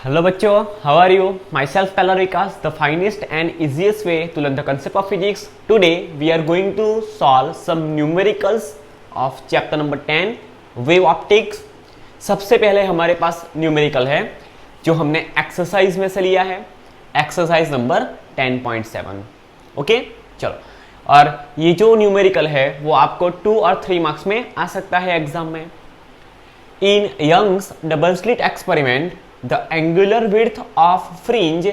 Hello बच्चों, how are you? Myself Pella Vikas, the finest and easiest way to learn the concept of physics. Today we are going to solve some numericals of chapter number 10, wave optics. सबसे पहले हमारे पास numerical है जो हमने exercise में से लिया है, एक्सरसाइज नंबर 10.7. ओके, चलो. और ये जो न्यूमेरिकल है वो आपको 2 और 3 मार्क्स में आ सकता है एग्जाम में. In Young's double slit experiment, the angular width of fringe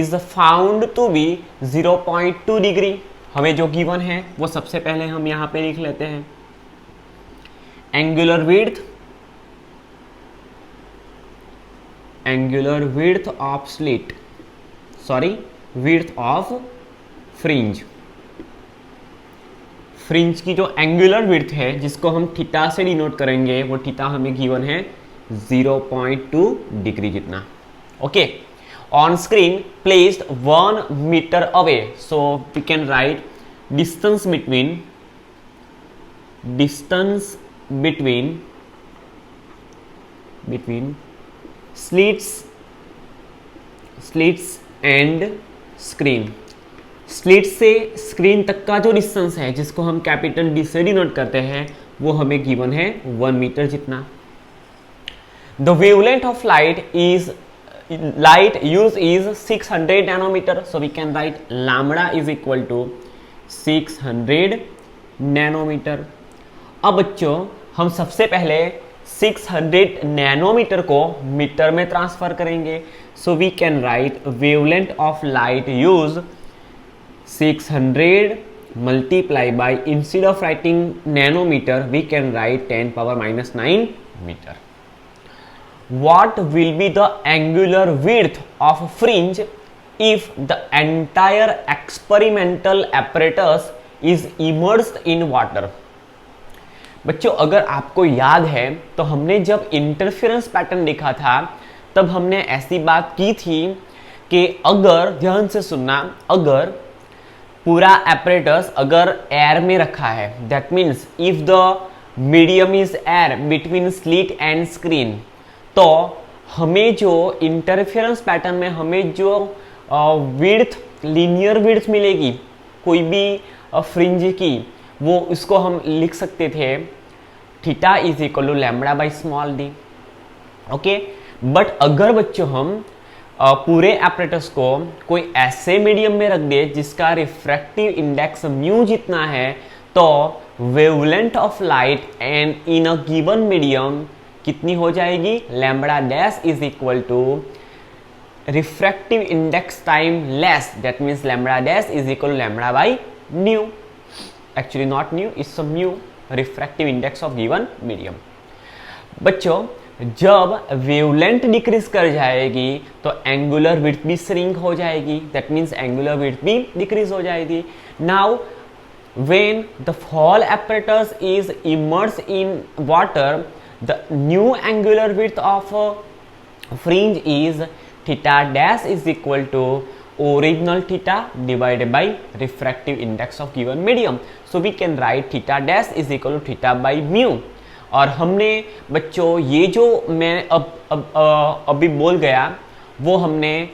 is found to be 0.2 degree. हमें जो गिवन है वो सबसे पहले हम यहाँ पे लिख लेते हैं. angular width of slit, width of fringe. Fringe की जो एंगुलर विड्थ है जिसको हम थीटा से डिनोट करेंगे वो थीटा हमें गिवन है 0.2 डिग्री जितना. Okay, on screen placed 1 metre away, so we can write distance between slits and screen. Slit से स्क्रीन तक का जो डिस्टेंस है जिसको हम कैपिटल डी से डिनोट करते हैं वो हमें गिवन है 1 मीटर जितना. The wavelength of light use is 600 nanometre, so we can write lambda is equal to 600 nanometre. अब बच्चों हम सबसे पहले 600 नैनोमीटर को मीटर में ट्रांसफर करेंगे, so we can write wavelength of light use 600 multiply by, instead of writing nanometer we can write 10 power minus 9 meter. What will be the angular width of fringe if the entire experimental apparatus is immersed in water? बच्चों अगर आपको याद है तो हमने जब interference pattern देखा था तब हमने ऐसी बात की थी कि अगर, ध्यान से सुनना, अगर पूरा एपरेटस अगर एयर में रखा है, that means if the medium is air between slit and screen, तो हमें जो इंटरफेरेंस पैटर्न में हमें जो विड्थ, लीनियर विड्थ मिलेगी कोई भी फ्रिंज की, वो उसको हम लिख सकते थे theta is equal to lambda by small D. Okay, but अगर बच्चों हम पूरे एपरेटस को कोई ऐसे मीडियम में रख दे जिसका रिफ्रैक्टिव इंडेक्स म्यू जितना है, तो wavelength of light and in a given medium कितनी हो जाएगी, lambda dash is equal to refractive index time less, that means lambda dash is equal to lambda by new. Actually not new, it's mu, refractive index of given medium. बच्चों जब wavelength decrease कर जाएगी तो angular width भी shrink हो जाएगी, that means angular width भी decrease हो जाएगी. Now when the whole apparatus is immersed in water, the new angular width of fringe is theta dash is equal to original theta divided by refractive index of given medium, so we can write theta dash is equal to theta by mu. और हमने बच्चों ये जो मैं अभी बोल गया वो हमने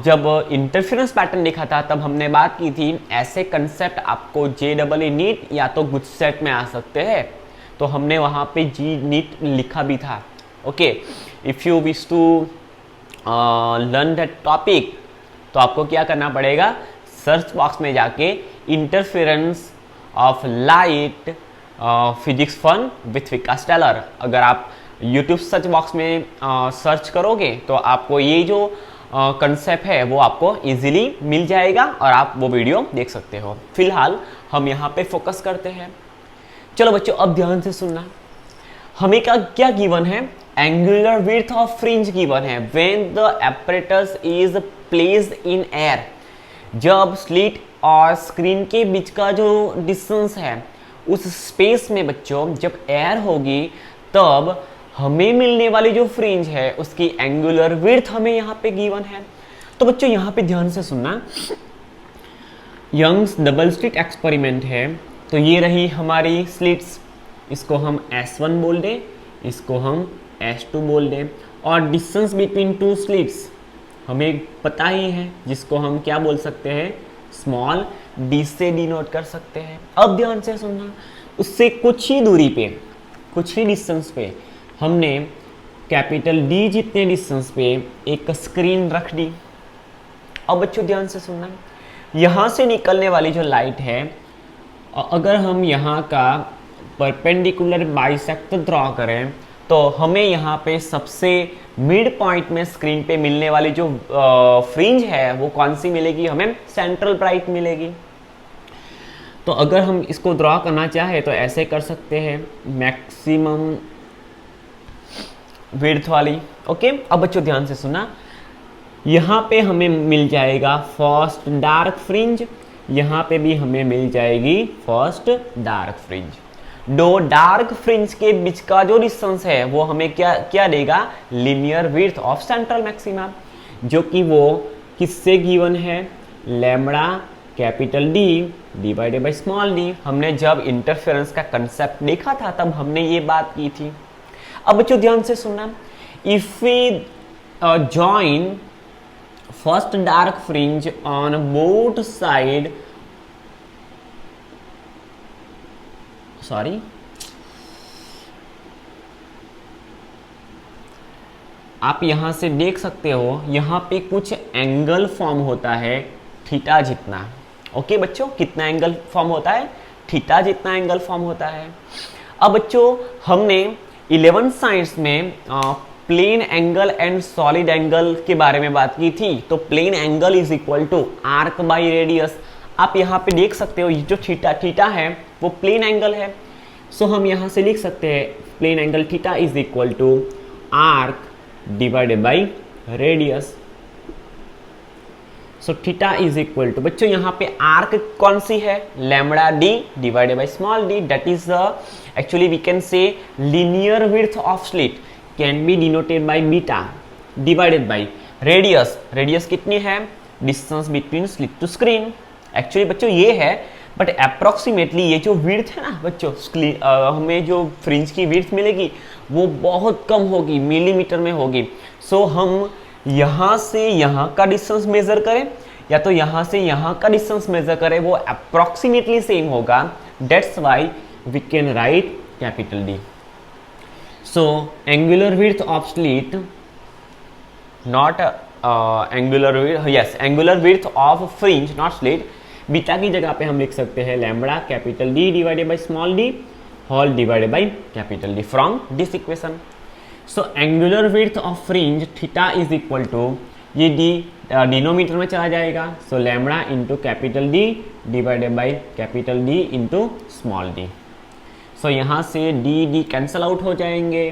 जब इंटरफेरेंस पैटर्न देखा था तब हमने बात की थी, ऐसे कंसेप्ट आपको JEE नीट या तो गुड सेट में आ सकते हैं, तो हमने वहाँ पे जी नीट लिखा भी था. Okay, if you wish to learn that topic तो आपको क्या करना पड़ेगा, सर्च बॉक्स में जाके interference of light physics fun with Vikas Telar, अगर आप यूट्यूब सर्च बॉक्स में सर्च करोगे तो आपको ये जो कंसेप्ट है वो आपको इजीली मिल जाएगा और आप वो वीडियो देख सकते हो. फिलहाल हम यहाँ पे फोकस करते हैं. चलो बच्चों अब ध्यान से सुनना, हमें क्या गिवन है, angular width of fringe given है when the apparatus is placed in air. जब स्लिट और स्क्रीन के बीच का जो डिस्टेंस है उस स्पेस में बच्चों जब एयर होगी तब हमें मिलने वाली जो फ्रिंज है उसकी एंगुलर विड्थ हमें यहाँ पे गिवन है. तो बच्चों यहाँ पे ध्यान से सुनना, यंग्स डबल स्लिट एक्सपेरिमेंट है, तो ये रही हमारी स्लिट्स, इसको हम S1 बोल दें, इसको हम S2 बोल दें, और डिस्टेंस बिटवीन टू स्लिट्स हमें पता ही है, जिसको हम क्या बोल सकते हैं, स्मॉल डी से डिनोट कर सकते हैं। अब ध्यान से सुनना, उससे कुछ ही दूरी पे, कुछ ही डिस्टेंस पे हमने कैपिटल डी जितने डिस्टेंस पे एक स्क्रीन रख दी। अब बच्चों ध्यान से सुनना, यहाँ से निकलने वाली जो लाइट है, अगर हम यहाँ का परपेंडिकुलर बाइसेक्टर ड्रॉ करें तो हमें यहाँ पे सबसे मिड पॉइंट में स्क्रीन पे मिलने वाली जो फ्रिंज है वो कौन सी मिलेगी, हमें सेंट्रल ब्राइट मिलेगी। तो अगर हम इसको ड्रॉ करना चाहे तो ऐसे कर सकते हैं, मैक्सिमम विड्थ वाली। ओके, अब बच्चों ध्यान से सुना, यहाँ पे हमें मिल जाएगा फर्स्ट डार्क फ्रिंज, यहाँ पे भी हमें मिल जाएगी फर्स्ट डार्क फ्रिंज। दो डार्क फ्रिंज के बीच का जो डिस्टेंस है वो हमें क्या देगा, linear width of central maxima, जो कि वो किससे गिवन है, lambda capital D divided by small D. हमने जब इंटरफेरेंस का कंसेप्ट देखा था तब हमने ये बात की थी। अब बच्चों ध्यान से सुनना, if we join first dark fringe on both side, sorry, आप यहां से देख सकते हो, यहां पे कुछ एंगल फॉर्म होता है थीटा जितना। ओके बच्चों, कितना एंगल फॉर्म होता है, थीटा जितना एंगल फॉर्म होता है। अब बच्चों हमने 11th साइंस में plane angle and solid angle के बारे में बात की थी। तो plane angle is equal to arc by radius. आप यहाँ पे देख सकते हो ये जो थीटा है वो प्लेन एंगल है। सो हम यहाँ से लिख सकते हैं plane angle theta is equal to arc divided by radius. So theta is equal to, बच्चों यहाँ पे आर्क कौन सी है, lambda D divided by small D, that is actually we can say linear width of slit can be denoted by beta divided by radius. Radius कितनी है, distance between slit to screen. Actually बच्चों ये है, but approximately ये जो width है ना बच्चों, हमें जो फ्रिंज की विड्थ मिलेगी वो बहुत कम होगी, मिलीमीटर में होगी। सो हम यहाँ से यहाँ का डिस्टेंस मेजर करें या तो यहाँ से यहाँ का डिस्टेंस मेजर करें, वो अप्रोक्सीमेटली सेम होगा। That's why we can write capital D. So angular width of slit, not angular width, yes angular width of fringe not slit, beta की जगह पे हम लिख सकते हैं lambda capital D divided by small D whole divided by capital D from this equation. So angular width of fringe theta is equal to, ये D denominator में चला जाएगा, so lambda into capital D divided by capital D into small D. So यहाँ से D D cancel out हो जाएंगे।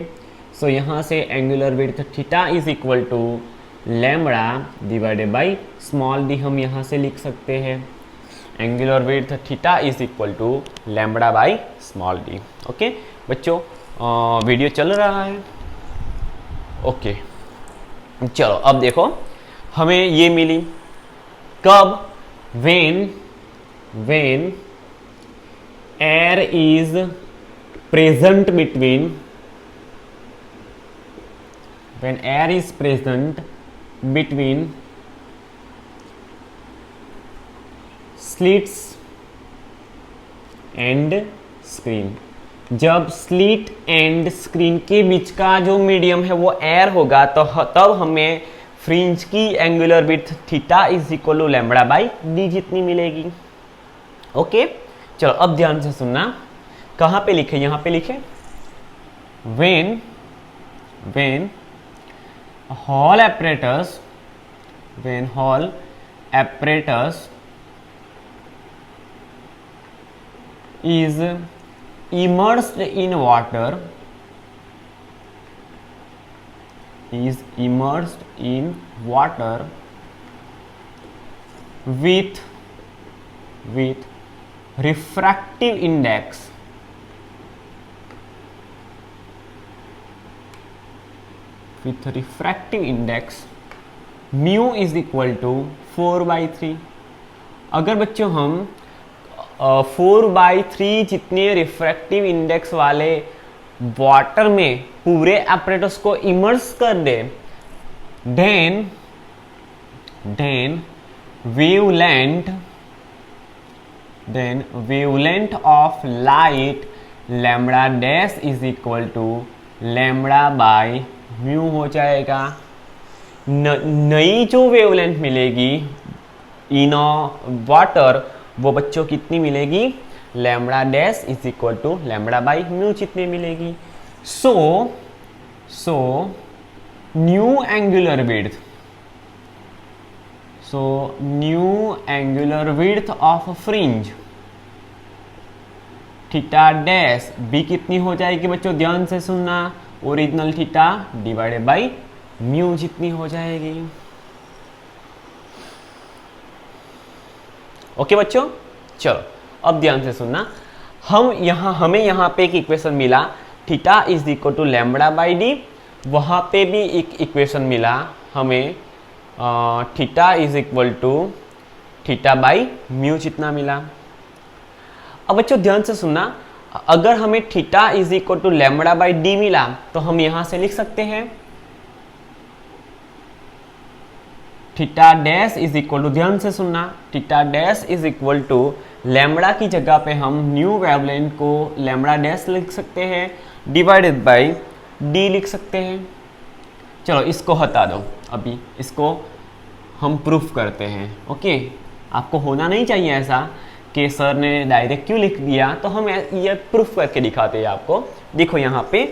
So यहाँ से angular width theta is equal to lambda divided by small D, हम यहाँ से लिख सकते हैं angular width theta is equal to lambda by small D. Okay बच्चों, वीडियो चल रहा है। ओके चलो अब देखो हमें ये मिली कब, when air is present between, when air is present between slits and screen। जब स्लिट एंड स्क्रीन के बीच का जो मीडियम है वो एयर होगा तो तब हमें फ्रिंज की angular width theta is equal to lambda by D जितनी मिलेगी। ओके चलो अब ध्यान से सुनना, कहाँ पे लिखे, यहाँ पे लिखे when Hall apparatus, when Hall apparatus is immersed in water, with refractive index mu is equal to 4/3। अगर बच्चों हम 4/3 जितने रिफ्रैक्टिव इंडेक्स वाले वाटर में पूरे एपरेटस को इमर्स कर दे, then wavelength of light lambda dash is equal to lambda by mu हो जाएगा। नई जो वेवलेंथ मिलेगी इन वाटर वो बच्चों कितनी मिलेगी, lambda dash is equal to lambda by mu जितनी मिलेगी। So new angular width of fringe theta dash B कितनी हो जाएगी बच्चों, ध्यान से सुनना, original theta divided by mu जितनी हो जाएगी। ओके बच्चों, चलो अब ध्यान से सुनना, हमें यहाँ पे एक इक्वेशन मिला theta is equal to lambda by D, वहाँ पे भी एक इक्वेशन मिला हमें theta is equal to theta by mu जितना मिला। अब बच्चों ध्यान से सुनना, अगर हमें theta is equal to lambda by D मिला तो हम यहां से लिख सकते हैं theta dash is equal to, ध्यान से सुनना, theta dash is equal to lambda की जगह पे हम न्यू वेवलेंथ को लैम्बडा डैश लिख सकते हैं डिवाइडेड बाई डी लिख सकते हैं। चलो इसको हटा दो, अभी इसको हम प्रूफ करते हैं। ओके, आपको होना नहीं चाहिए ऐसा कि सर ने डायरेक्ट क्यों लिख दिया, तो हम ये प्रूफ करके दिखाते हैं आपको। देखो यहाँ पे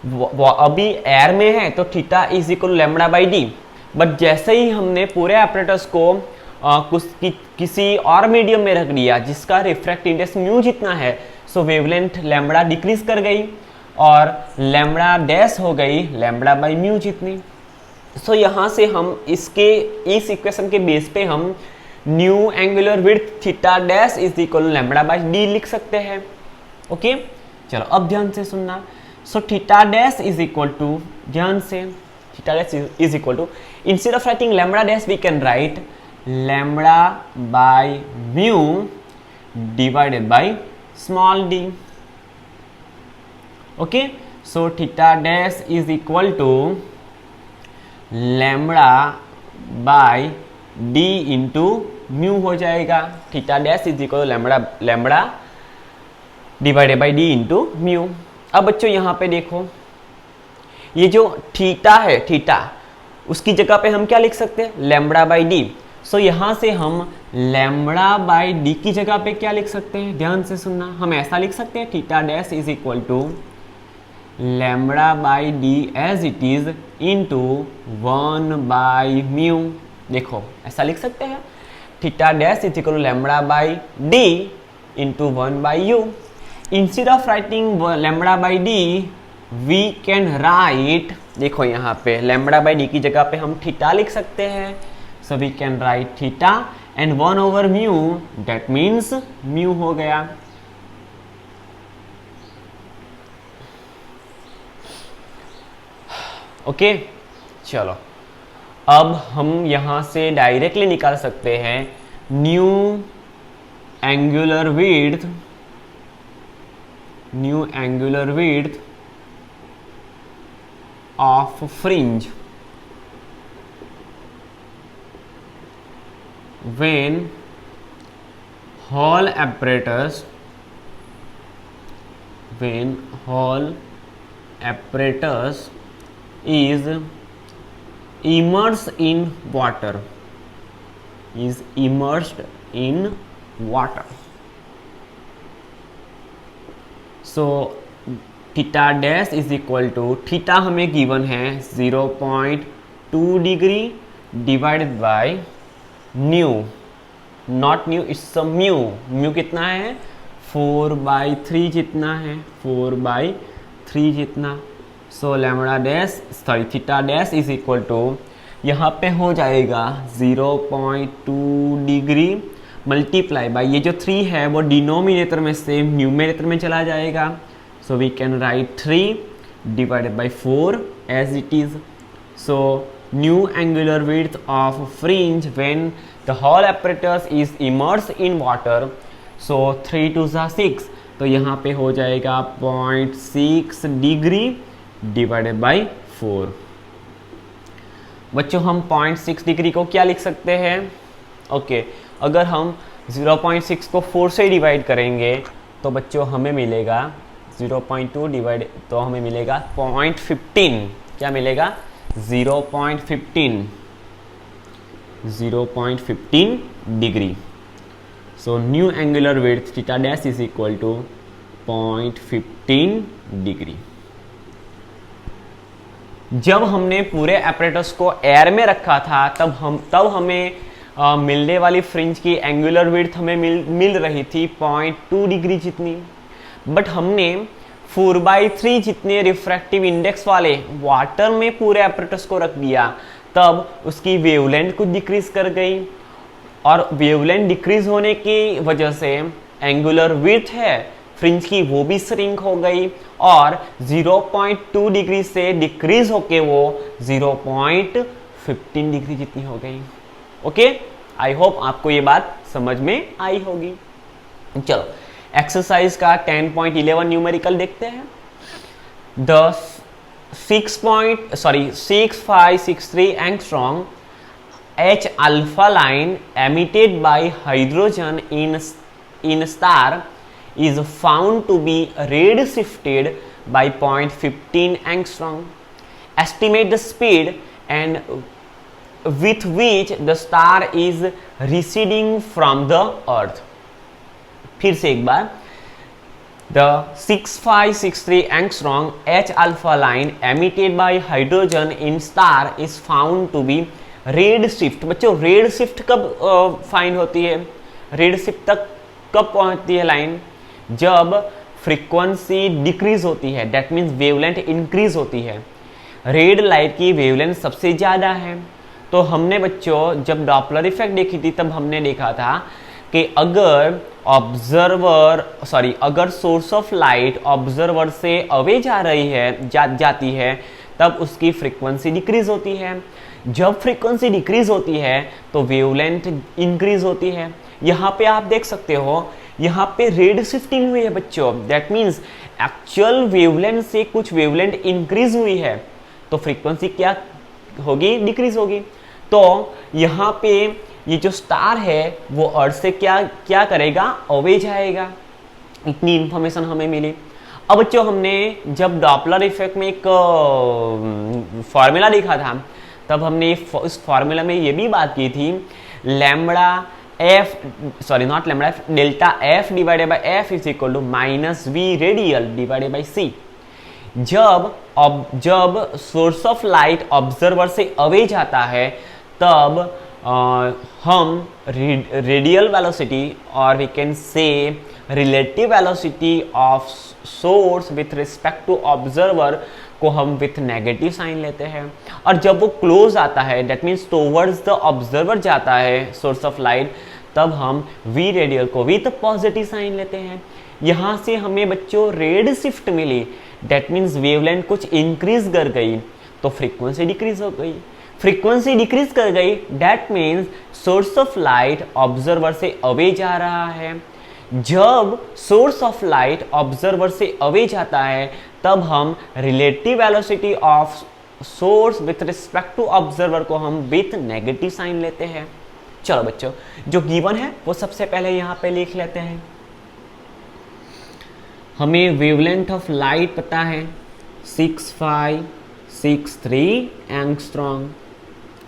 अभी एयर में है तो theta is equal lambda by D, but जैसे ही हमने पूरे एपरेटस को किसी और मीडियम में रख दिया जिसका रिफ्रैक्टिव इंडेक्स म्यू जितना है, सो वेवलेंथ लैम्बडा डिक्रीज कर गई और लैम्बडा डैश हो गई लैम्बडा बाई म्यू जितनी। सो यहाँ से हम इस इक्वेशन के बेस पे हम new angular width theta dash is equal lambda by D लिख सकते हैं। ओके, चलो अब ध्यान से सुनना, so theta dash is equal to, ध्यान से, theta dash is equal to, instead of writing lambda dash we can write lambda by mu divided by small D. Okay, so theta dash is equal to lambda by D into mu हो जाएगा। Theta dash is equal lambda divided by D into mu. अब बच्चों यहाँ पे देखो, ये जो theta है, थीटा उसकी जगह पे हम क्या लिख सकते हैं, लैम्बडा बाई डी। सो यहाँ से हम लैम्बडा बाई डी की जगह पे क्या लिख सकते हैं, ध्यान से सुनना, हम ऐसा लिख सकते हैं theta dash is equal to lambda by D as it is into 1 by mu. देखो ऐसा लिख सकते हैं theta dash is equal to lambda by D into 1 by U. Instead of writing lambda by D we can write, देखो यहाँ पे lambda by D की जगह पे हम थीटा लिख सकते हैं, so we can write theta and 1 over mu, that means mu हो गया। ओके, चलो अब हम यहां से डायरेक्टली निकाल सकते हैं new angular width of fringe when hall apparatus is immersed in water, so theta dash is equal to, theta हमें गिवन है 0.2 degree divided by new, not new, it's mu, mu कितना है 4/3 जितना है, 4/3 जितना। So lambda dash sorry theta dash is equal to, यहाँ पे हो जाएगा 0.2 डिग्री मल्टीप्लाई बाय, ये जो 3 है वो डिनोमिनेटर में से न्यूमरेटर में चला जाएगा, so we can write 3 divided by 4 as it is. So new angular width of fringe when the whole apparatus is immersed in water, so 3 to the 6, तो यहाँ पे हो जाएगा 0.6 डिग्री डिवाइडेड बाई 4। बच्चों हम 0.6 डिग्री को क्या लिख सकते हैं? ओके, अगर हम 0.6 को 4 से डिवाइड करेंगे तो बच्चों हमें मिलेगा 0.2 डिवाइड, तो हमें मिलेगा 0.15। क्या मिलेगा? 0.15 degree. So new angular width theta dash is equal to 0.15 degree. जब हमने पूरे एपरेटस को एयर में रखा था तब हमें मिलने वाली फ्रिंज की एंगुलर विड्थ हमें मिल रही थी 0.2 डिग्री जितनी। बट हमने 4/3 जितने रिफ्रैक्टिव इंडेक्स वाले वाटर में पूरे एपरेटस को रख दिया, तब उसकी वेवलेंथ कुछ डिक्रीज कर गई, और वेवलेंथ डिक्रीज होने की वजह से एंगुलर विड्थ है फ्रिंज की वो भी श्रिंक हो गई, और 0.2 डिग्री से डिक्रीज होके वो 0.15 डिग्री जितनी हो गई। ओके, आई होप आपको ये बात समझ में आई होगी। चलो एक्सरसाइज का 10.11 न्यूमेरिकल देखते हैं। The 6563 angstrom H alpha line emitted by hydrogen in star is found to be redshifted by 0.15 angstrom. Estimate the speed and with which the star is receding from the earth. फिर से एक बार, the 6563 angstrom H alpha line emitted by hydrogen in star is found to be red shift. बच्चों red shift कब find होती है? Red shift तक कब पहुंचती है लाइन? जब फ्रीक्वेंसी डिक्रीज होती है, दैट मीन्स वेवलेंथ इंक्रीज होती है। रेड लाइट की वेवलेंथ सबसे ज़्यादा है। तो हमने बच्चों जब डॉपलर इफेक्ट देखी थी तब हमने देखा था कि अगर सोर्स ऑफ लाइट ऑब्जर्वर से अवे जा रही है जाती है तब उसकी फ्रीक्वेंसी डिक्रीज होती है। जब फ्रीक्वेंसी डिक्रीज होती है तो वेवलेंथ इंक्रीज होती है। यहाँ पे आप देख सकते हो, यहाँ पे रेड शिफ्टिंग हुई है बच्चों, दैट मीन्स एक्चुअल वेवलेंथ से कुछ वेवलेंथ इंक्रीज हुई है, तो फ्रीक्वेंसी क्या होगी? डिक्रीज होगी। तो यहाँ पे ये जो स्टार है वो अर्थ से क्या करेगा? अवे जाएगा। इतनी इंफॉर्मेशन हमें मिली। अब बच्चों हमने जब डॉपलर इफेक्ट में एक फॉर्मूला देखा था तब हमने इस फॉर्मूला में ये भी बात की थी, delta F divided by F is equal to minus V radial divided by C. जब सोर्स ऑफ लाइट ऑब्जर्वर से अवे जाता है तब हम रेडियल वेलोसिटी और we can say relative velocity of source with respect to observer को हम with negative sign लेते हैं, और जब वो क्लोज आता है that means towards the observer जाता है सोर्स ऑफ लाइट, तब हम वी रेडियल को विथ पॉजिटिव साइन लेते हैं। यहाँ से हमें बच्चों रेड शिफ्ट मिली, दैट मीन्स वेवलेंथ कुछ इंक्रीज कर गई तो फ्रीक्वेंसी डिक्रीज हो गई। फ्रीक्वेंसी डिक्रीज कर गई that means source of light observer से अवे जा रहा है। जब सोर्स ऑफ लाइट ऑब्जर्वर से अवे जाता है तब हम relative velocity of source with respect to observer को हम विथ नेगेटिव साइन लेते हैं। चलो बच्चों, जो गिवन है वो सबसे पहले यहाँ पे लिख लेते हैं। हमें वेवलेंथ ऑफ लाइट पता है 6563 एंगस्ट्रॉम।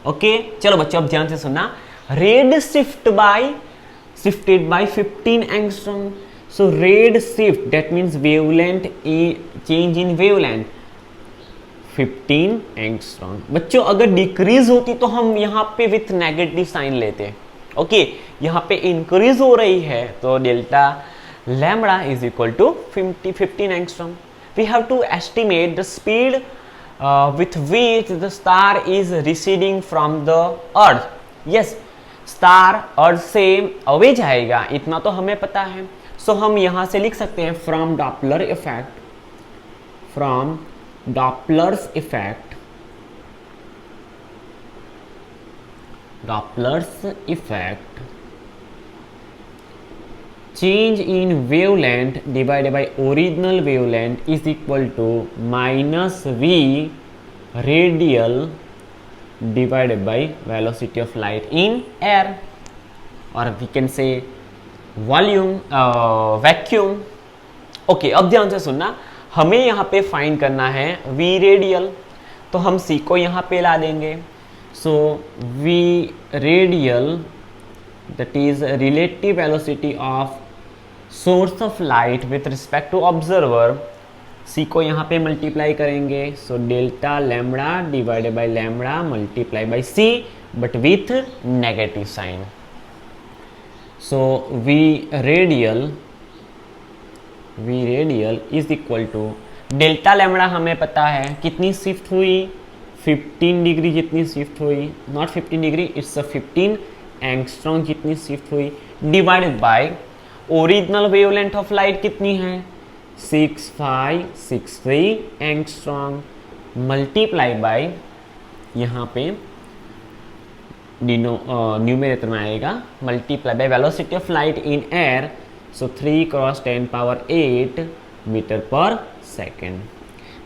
ओके, चलो बच्चों अब ध्यान से सुनना। Red shifted by 15 angstrom. So red shift, that means wavelength change in wavelength 15 angstrom. बच्चों अगर डिक्रीज होती तो हम यहाँ पे विथ नेगेटिव साइन लेते। ओके, यहाँ पे इंक्रीज हो रही है तो delta lambda is equal to 15 angstrom. We have to estimate the speed with which the star is receding from the earth. Yes, star earth से अवे जाएगा, इतना तो हमें पता है। सो हम यहां से लिख सकते हैं from Doppler's effect change in wavelength divided by original wavelength is equal to minus v radial divided by velocity of light in air, or we can say volume vacuum. Okay, अब ध्यान से सुनना, हमें यहाँ पे फाइंड करना है v radial, तो हम c को यहाँ पे ला देंगे। सो v radial that is relative velocity of source of light with respect to observer, c को यहाँ पे मल्टीप्लाई करेंगे। So delta lambda divided by lambda multiply by c but with negative sign. So v radial is equal to delta lambda हमें पता है कितनी shift हुई, 15 degree जितनी शिफ्ट हुई, नॉट 15 डिग्री, इट्स 15 एंगस्ट्रॉम जितनी शिफ्ट हुई, divided by original wavelength of light कितनी है 6563 एंगस्ट्रॉम, मल्टीप्लाई बाय यहाँ पे न्यूमरेटर में आएगा multiply by velocity of light in air, so 3 cross 10 power 8 meter per second.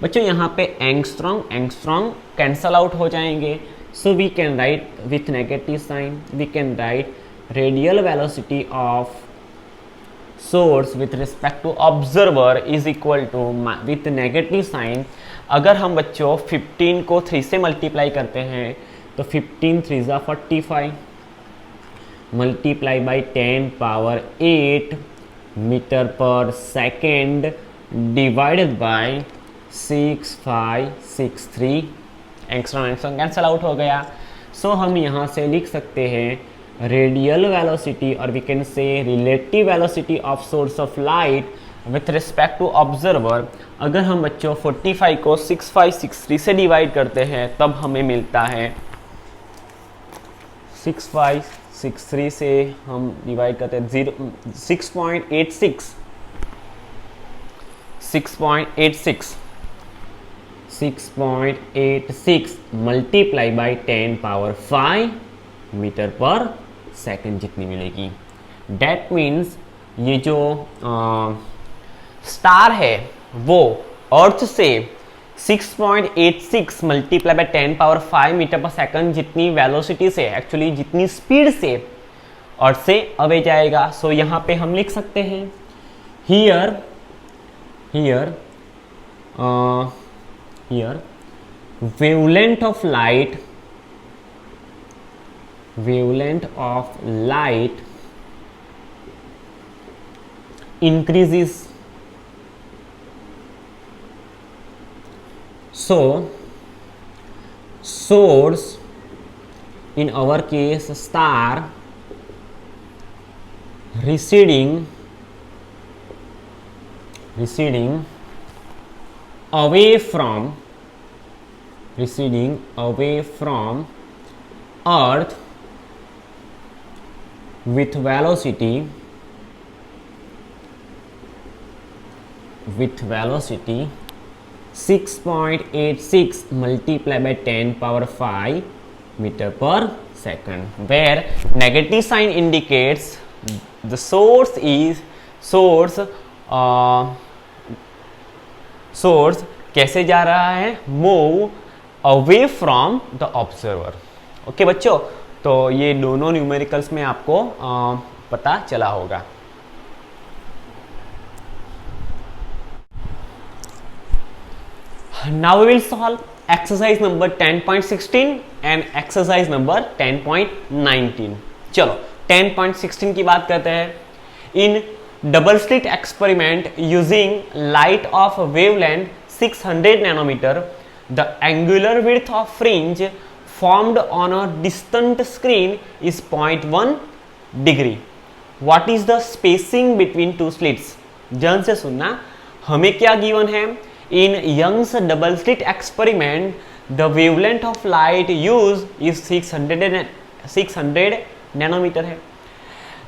बच्चों यहाँ पे एंगस्ट्रॉम कैंसल आउट हो जाएंगे, so we can write with negative sign, we can write radial velocity of source with respect to observer is equal to with negative sign. अगर हम बच्चों 15 को 3 से मल्टीप्लाई करते हैं तो 15 3 ज़ा 45 multiply by 10 power 8 meter per second divided by 6563, angstrom cancel out हो गया। सो हम यहाँ से लिख सकते हैं रेडियल वेलोसिटी, और we can say relative velocity of source of light with respect to observer. अगर हम बच्चों 45 को 6563 से डिवाइड करते हैं तब हमें मिलता है 6563 से हम डिवाइड करते हैं 6.86 multiply by 10 power 5 metre per second जितनी मिलेगी। डेट मीन्स ये जो स्टार है वो अर्थ से 6.86 मल्टीप्लाई बाय 10 पावर 5 मीटर पर सेकंड जितनी वेलोसिटी से, एक्चुअली जितनी स्पीड से अर्थ से अवे जाएगा। सो यहाँ पे हम लिख सकते हैं here wavelength of light increases, so source, in our case star, receding away from earth with velocity 6.86 multiplied by 10 power 5 meter per second, where negative sign indicates the source कैसे जा रहा है, move away from the observer. Okay बच्चों, तो ये दोनों numericals में आपको पता चला होगा। Now we will solve exercise number 10.16 and exercise number 10.19। चलो 10.16 की बात करते हैं। In double slit experiment using light of wavelength 600 nanometer, the angular width of fringe formed on a distant screen is 0.1 degree. What is the spacing between two slits? ध्यान से सुनना, हमें क्या गिवन है? In Young's double slit experiment, the wavelength of light used is 600 nanometer है।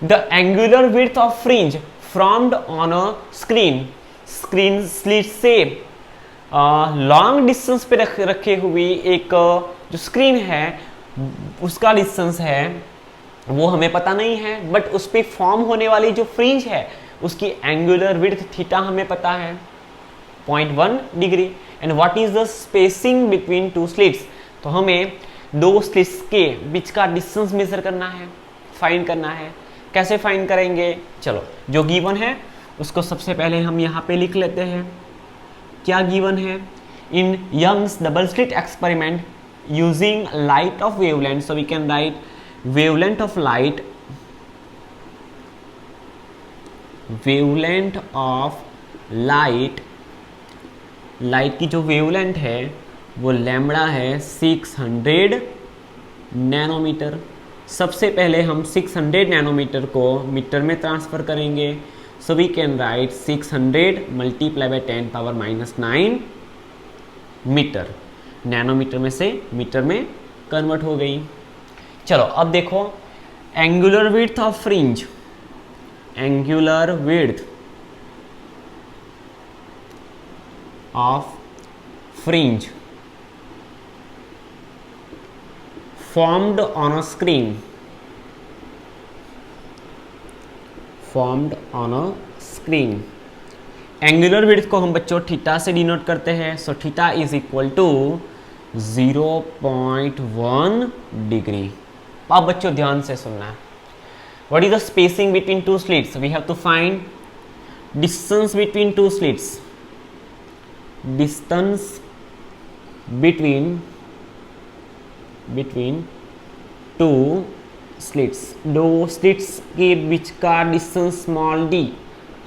The angular width of fringe formed on a screen slit से long distance पे रखे हुई एक जो स्क्रीन है उसका डिस्टेंस है वो हमें पता नहीं है, बट उस पर फॉर्म होने वाली जो फ्रिंज है उसकी एंगुलर विड्थ थीटा हमें पता है 0.1 degree. And what is the spacing between two slits, तो हमें दो स्लिट्स के बीच का डिस्टेंस मेजर करना है, फाइंड करना है। कैसे फाइंड करेंगे, चलो जो गिवन है उसको सबसे पहले हम यहाँ पे लिख लेते हैं। क्या गिवन है, in Young's double slit experiment using light of wavelength, so we can write wavelength of light, wavelength of light, light की जो वेवलेंथ है वो लैम्बडा है 600 नैनोमीटर। सबसे पहले हम 600 नैनोमीटर को मीटर में ट्रांसफर करेंगे, so we can write 600 multiply by 10 power -9 meter. Nanometer में से मीटर में कन्वर्ट हो गई। चलो अब देखो angular width of fringe, angular width of fringe formed on a screen, formed on a screen। Angular width को हम बच्चों थीटा से डिनोट करते हैं, so theta is equal to 0.1 degree. अब बच्चों ध्यान से सुनना है, what is the spacing between two slits, we have to find distance between two slits, distance between two slits, दो स्लिट्स के बीच का डिस्टेंस स्मॉल डी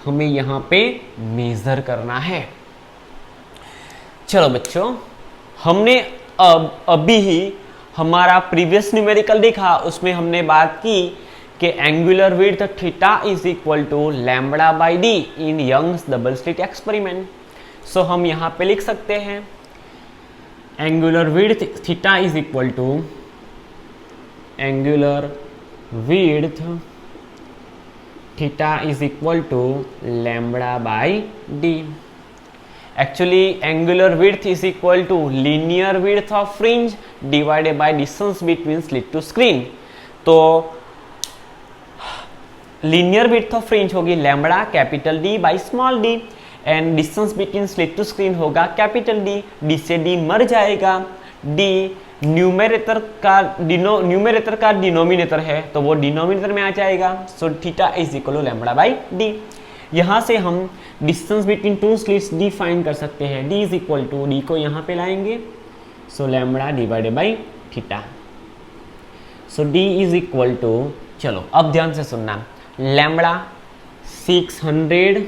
हमें यहाँ पे मेजर करना है। चलो बच्चों, हमने अभी ही हमारा प्रीवियस न्यूमेरिकल देखा, उसमें हमने बात की कि angular width theta is equal to lambda by D in Young's double slit experiment. So हम यहाँ पे लिख सकते हैं angular width theta is equal to angular width theta is equal to lambda by D. Actually angular width is equal to linear width of fringe divided by distance between slit to screen. तो linear width of fringe होगी lambda capital D by small D, and distance between slit to screen होगा capital D. D से D मर जाएगा, D numerator का denominator है तो वो डिनोमिनेटर में आ जाएगा। So theta is equal to lambda by D. यहाँ से हम distance between two slits D find कर सकते हैं, D is equal to, D को यहाँ पे लाएंगे, so lambda divided by theta. So D is equal to, चलो अब ध्यान से सुनना, lambda 600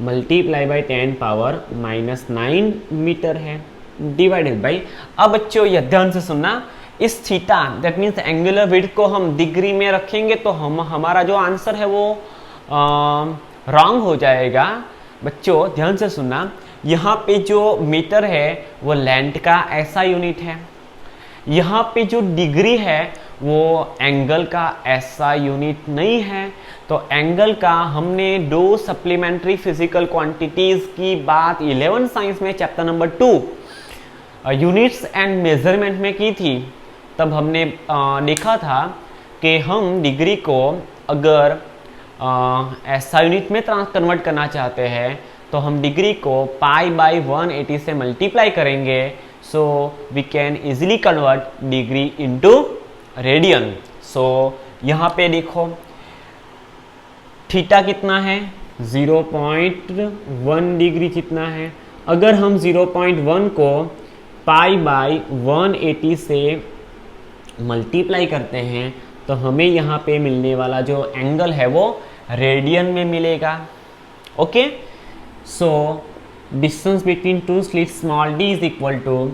multiply by 10 power -9 metre है डिवाइडेड बाई, अब बच्चों ये ध्यान से सुनना, इस theta that means angular width को हम डिग्री में रखेंगे तो हमारा जो आंसर है वो रॉन्ग हो जाएगा। बच्चों ध्यान से सुनना, यहाँ पे जो मीटर है वो लेंथ का ऐसा यूनिट है, यहाँ पे जो डिग्री है वो एंगल का ऐसा यूनिट नहीं है। तो एंगल का हमने दो सप्लीमेंट्री फिजिकल क्वांटिटीज की बात 11 साइंस में chapter number 2 units and measurement में की थी। तब हमने देखा था कि हम डिग्री को अगर ऐसा यूनिट में कन्वर्ट करना चाहते हैं तो हम डिग्री को पाई बाई 180 से मल्टीप्लाई करेंगे, so we can easily convert degree into radian. So यहाँ पे देखो थीटा कितना है, 0.1 डिग्री कितना है। अगर हम 0.1 को पाई बाई 180 से मल्टीप्लाई करते हैं तो हमें यहाँ पे मिलने वाला जो एंगल है वो रेडियन में मिलेगा। Okay, so distance between two slit small D is equal to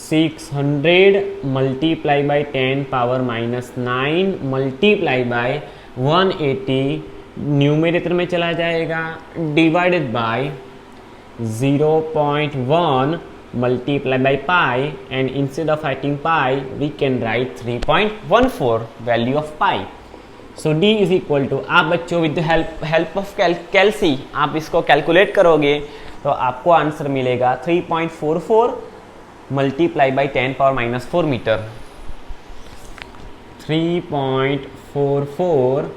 600 multiply by 10 power -9 multiply by 180 numerator में चला जाएगा divided by 0.1 multiply by pi, and instead of writing pi we can write 3.14 value of pi. So d is equal to, आप बच्चों with the help of कैल्सी आप इसको calculate करोगे तो आपको आंसर मिलेगा 3.44 multiply by 10 power -4 meter, 3.44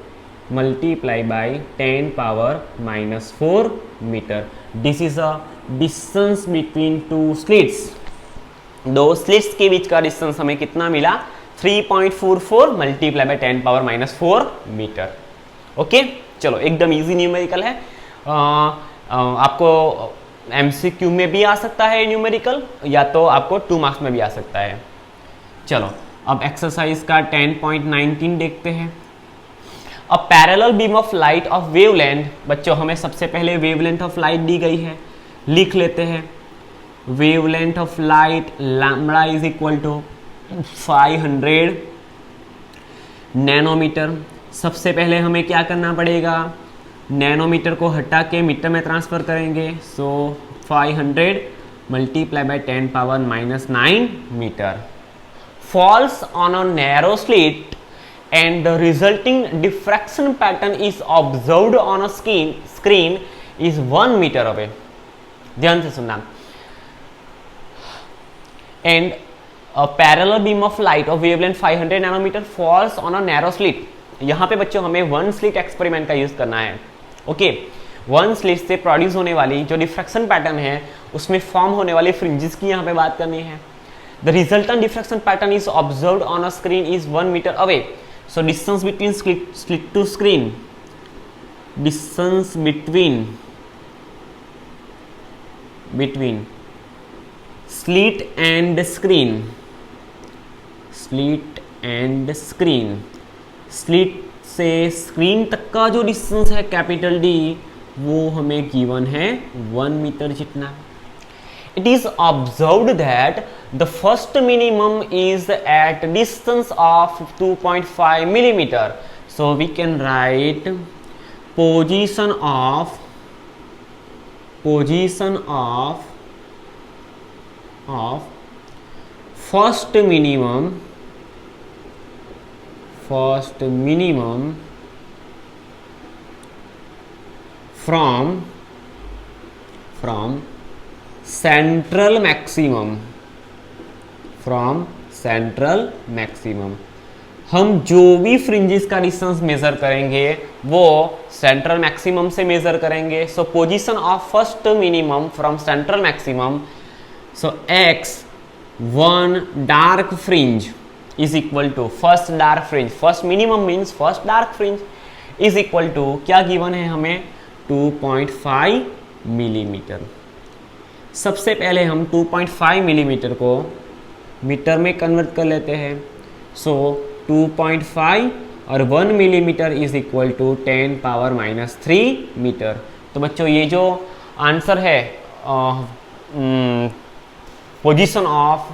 multiply by 10 power minus 4 meter. This is a distance between two slits. दो slits के बीच का डिस्टेंस हमें कितना मिला? 3.44 multiply by 10 power minus 4 meter. Okay, चलो एकदम इजी न्यूमेरिकल है. आपको एमसीक्यू में भी आ सकता है न्यूमेरिकल, या तो आपको 2 मार्क्स में भी आ सकता है. चलो अब एक्सरसाइज का 10.19 देखते हैं. A parallel beam of light of wavelength. बच्चों हमें सबसे पहले वेवलेंथ ऑफ लाइट दी गई है, लिख लेते हैं. Wavelength of light lambda is equal to 500 nanometer. सबसे पहले हमें क्या करना पड़ेगा? नैनोमीटर को हटा के मीटर में ट्रांसफर करेंगे. So 500 multiply by 10 power minus 9 meter. Falls on a narrow slit and the resulting diffraction pattern is observed on a screen is 1 meter away. ध्यान से सुनना. And a parallel beam of light of wavelength 500 nanometer falls on a narrow slit. यहाँ पे बच्चों हमें one slit experiment का use करना है. ओके, वन स्लिट से प्रोड्यूस होने वाली जो डिफ्रैक्शन पैटर्न है उसमें फॉर्म होने वाली फ्रिंजेस की यहाँ पे बात करनी है. The resultant diffraction pattern is observed on a screen is 1 metre away. So distance between slit to screen, distance between slit and screen, slit से स्क्रीन तक का जो डिस्टेंस है कैपिटल डी वो हमें गिवन है 1 मीटर जितना. It is observed that the first minimum is at distance of 2.5 millimeter. So we can write position of first minimum from central maximum. हम जो भी फ्रिंजेस का डिस्टेंस मेजर करेंगे वो सेंट्रल मैक्सिमम से मेजर करेंगे. So position of first minimum from central maximum. So x1 dark fringe is equal to first dark fringe. First minimum means first dark fringe is equal to क्या given है हमें? 2.5 millimetre. सबसे पहले हम 2.5 millimetre को metre में convert कर लेते हैं. सो 2.5 और 1 millimeter is equal to 10 power minus 3 meter. तो बच्चों ये जो आंसर है position of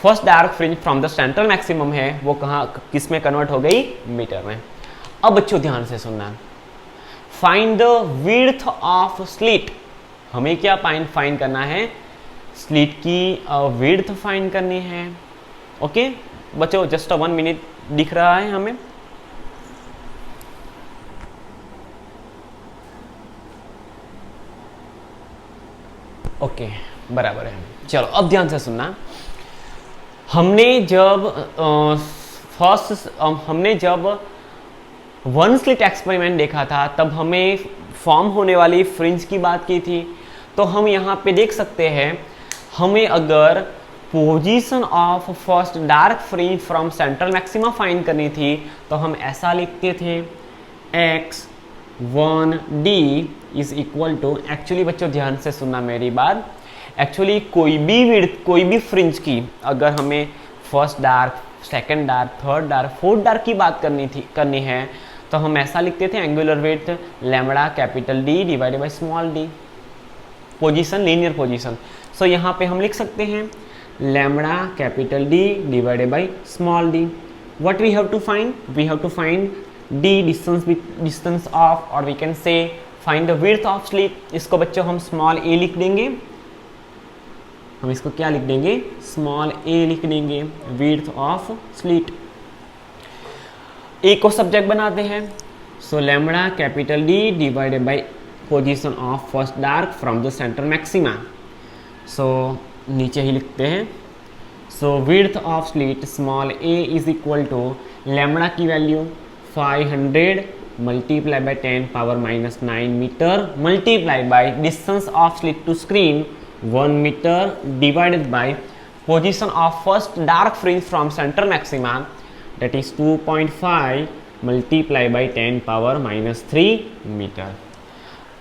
first dark fringe from the central maximum है वो कहाँ किस में कन्वर्ट हो गई? मीटर में. अब बच्चों ध्यान से सुनना. Find the width of slit. हमें क्या फाइंड करना है? स्लिट की विड्थ फाइंड करनी है. ओके बच्चों, जस्ट 1 मिनट दिख रहा है हमें. ओके बराबर है. चलो अब ध्यान से सुनना. हमने जब वन स्लिट एक्सपेरिमेंट देखा था तब हमें फॉर्म होने वाली फ्रिंज की बात की थी. तो हम यहाँ पे देख सकते हैं हमें अगर position of first dark fringe from central maxima find करनी थी तो हम ऐसा लिखते थे x1d is equal to. Actually बच्चों ध्यान से सुनना मेरी बात. एक्चुअली कोई भी फ्रिंज की अगर हमें first dark, second dark, third dark, fourth dark की बात करनी है तो हम ऐसा लिखते थे angular width lambda capital D divided by small D. Position, linear position. So यहाँ पे हम लिख सकते हैं lambda capital D divided by small D. What we have to find? We have to find D distance of, और we can say find the width of slit. इसको बच्चों हम स्मॉल ए लिख देंगे. हम इसको क्या लिख देंगे? स्मॉल ए लिख देंगे. Width of slit. ए को सब्जेक्ट बनाते हैं. So lambda capital D divided by position of first dark from the central maxima. So नीचे ही लिखते हैं so width of slit small a is equal to lambda की value 500 multiply by 10 power minus 9 metre multiply by distance of slit to screen 1 metre divided by position of first dark fringe from centre maxima that is 2.5 multiply by 10 power minus 3 metre.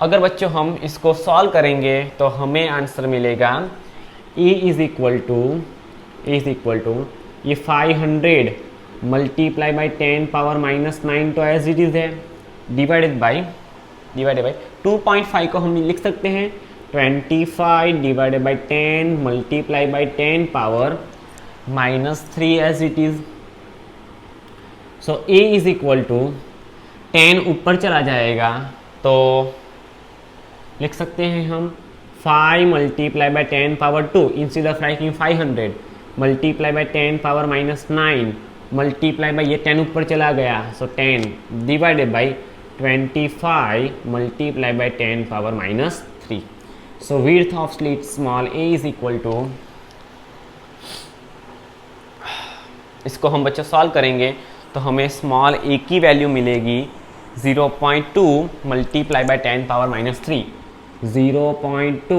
अगर बच्चों हम इसको solve करेंगे तो हमें answer मिलेगा E is equal to ये 500 multiply by 10 power minus 9 तो एज इट इज़ है डिवाइडेड बाई 2.5 को हम लिख सकते हैं 25 divided by 10 multiply by 10 power minus 3 as it is. So A is equal to 10 ऊपर चला जाएगा तो लिख सकते हैं हम 5 multiply by 10 power 2 instead of writing 500 multiply by 10 power minus 9 multiply by ये 10 ऊपर चला गया so 10 divided by 25 multiply by 10 power minus 3। So width of slit small a is equal to, इसको हम बच्चों सॉल्व करेंगे तो हमें स्मॉल a की वैल्यू मिलेगी 0.2 multiply by 10 power minus 3 0.2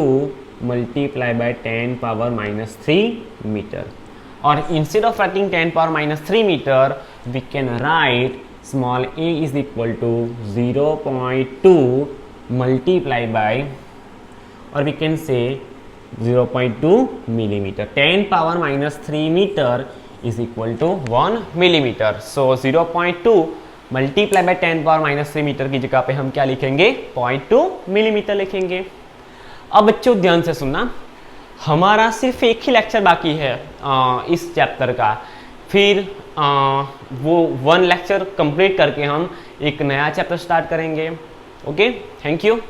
multiply by 10 power minus 3 metre. और instead of writing 10 power minus 3 metre we can write small a is equal to 0.2 multiply by और we can say 0.2 millimetre 10 power minus 3 metre is equal to 1 millimeter. So 0.2 multiply by 10 power minus 3 metre की जगह पे हम क्या लिखेंगे 0.2 millimetre लिखेंगे। अब बच्चों ध्यान से सुनना, हमारा सिर्फ एक ही लेक्चर बाकी है इस चैप्टर का, फिर वो 1 लेक्चर कंप्लीट करके हम एक नया चैप्टर स्टार्ट करेंगे। Okay, thank you.